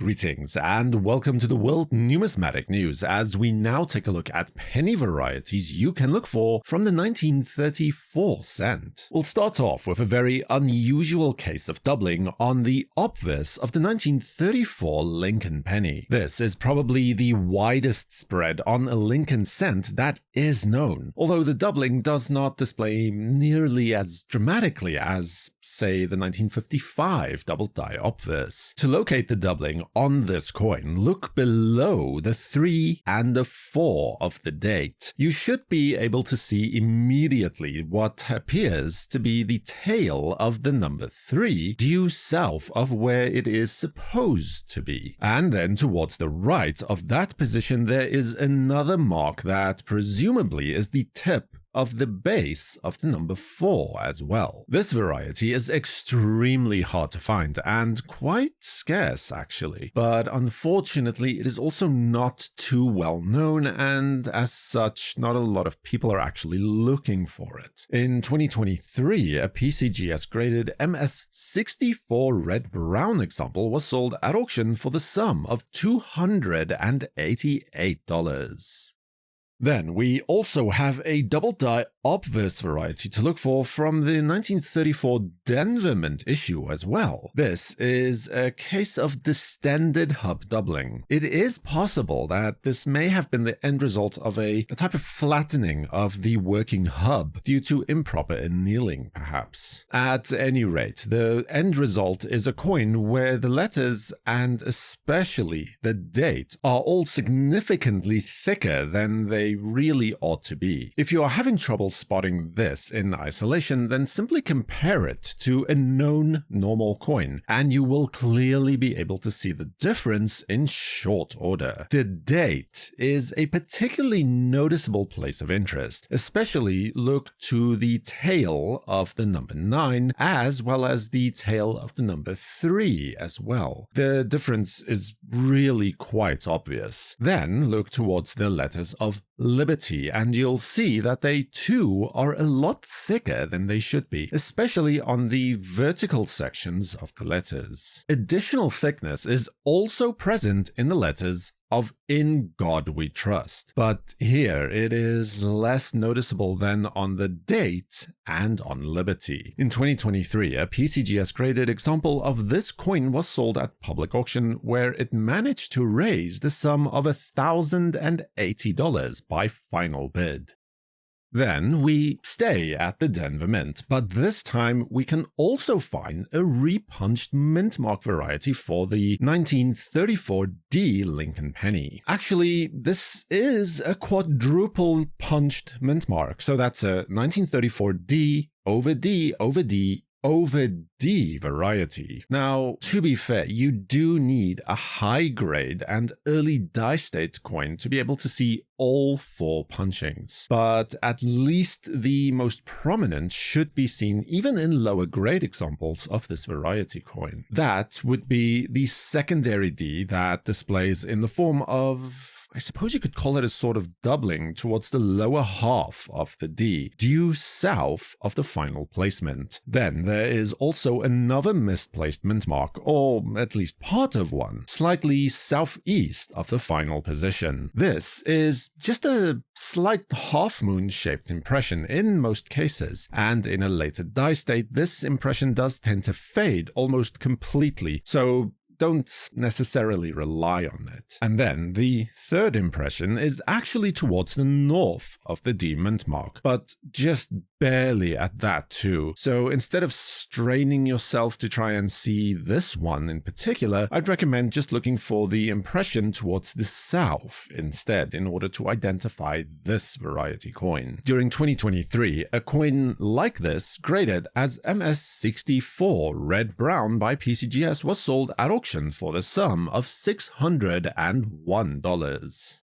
Greetings and welcome to the World Numismatic News as we now take a look at penny varieties you can look for from the 1934 cent. We'll start off with a very unusual case of doubling on the obverse of the 1934 Lincoln penny. This is probably the widest spread on a Lincoln cent that is known, although the doubling does not display nearly as dramatically as, say, the 1955 double die obverse. To locate the doubling on this coin, look below the 3 and the 4 of the date. You should be able to see immediately what appears to be the tail of the number 3 due south of where it is supposed to be. And then towards the right of that position there is another mark that presumably is the tip of the base of the number 4 as well. This variety is extremely hard to find and quite scarce actually, but unfortunately it is also not too well known and as such not a lot of people are actually looking for it. In 2023, a PCGS graded MS64 red-brown example was sold at auction for the sum of $288. Then we also have a double die obverse variety to look for from the 1934 Denver Mint issue as well. This is a case of distended hub doubling. It is possible that this may have been the end result of a type of flattening of the working hub due to improper annealing perhaps. At any rate, the end result is a coin where the letters and especially the date are all significantly thicker than they really ought to be. If you are having trouble spotting this in isolation, then simply compare it to a known normal coin, and you will clearly be able to see the difference in short order. The date is a particularly noticeable place of interest, especially look to the tail of the number 9 as well as the tail of the number 3 as well. The difference is really quite obvious. Then look towards the letters of Liberty, and you'll see that they too are a lot thicker than they should be, especially on the vertical sections of the letters. Additional thickness is also present in the letters of In God We Trust, but here it is less noticeable than on the date and on Liberty. In 2023, a PCGS graded example of this coin was sold at public auction where it managed to raise the sum of $1,080 by final bid. Then we stay at the Denver Mint, but this time we can also find a repunched mint mark variety for the 1934D Lincoln penny. Actually, this is a quadruple punched mint mark, so that's a 1934D over D over D over D variety. Now, to be fair, you do need a high grade and early die state coin to be able to see all 4 punchings, but at least the most prominent should be seen even in lower grade examples of this variety coin. That would be the secondary D that displays in the form of, I suppose you could call it a sort of doubling towards the lower half of the D, due south of the final placement. Then there is also another misplaced mint mark, or at least part of one, slightly southeast of the final position. This is just a slight half-moon shaped impression in most cases, and in a later die state this impression does tend to fade almost completely, so don't necessarily rely on it. And then the third impression is actually towards the north of the D mint mark, but just barely at that too. So instead of straining yourself to try and see this one in particular, I'd recommend just looking for the impression towards the south instead in order to identify this variety coin. During 2023, a coin like this, graded as MS64 red-brown by PCGS, was sold at auction for the sum of $601.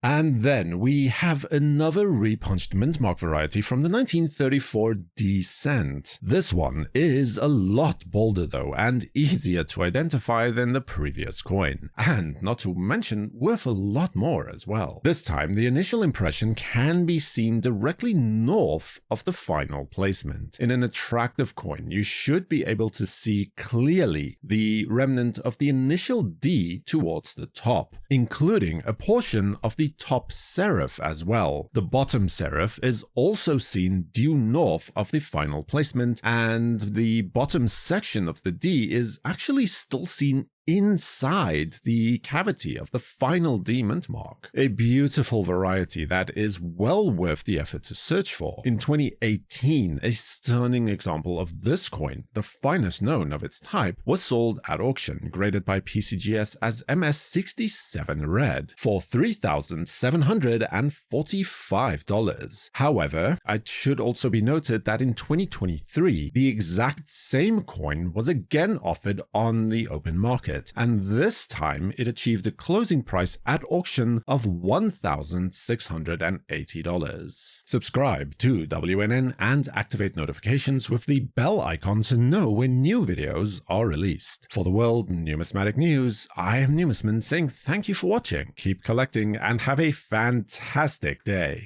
And then we have another repunched mint mark variety from the 1934 D cent. This one is a lot bolder though, and easier to identify than the previous coin, and not to mention worth a lot more as well. This time the initial impression can be seen directly north of the final placement. In an attractive coin, you should be able to see clearly the remnant of the initial D towards the top, including a portion of the top serif as well. The bottom serif is also seen due north of the final placement, and the bottom section of the D is actually still seen inside the cavity of the final D mint mark. A beautiful variety that is well worth the effort to search for. In 2018, a stunning example of this coin, the finest known of its type, was sold at auction, graded by PCGS as MS67 Red, for $3,745. However, it should also be noted that in 2023, the exact same coin was again offered on the open market, and this time it achieved a closing price at auction of $1,680. Subscribe to WNN and activate notifications with the bell icon to know when new videos are released. For the World Numismatic News, I am Numisman saying thank you for watching, keep collecting, and have a fantastic day.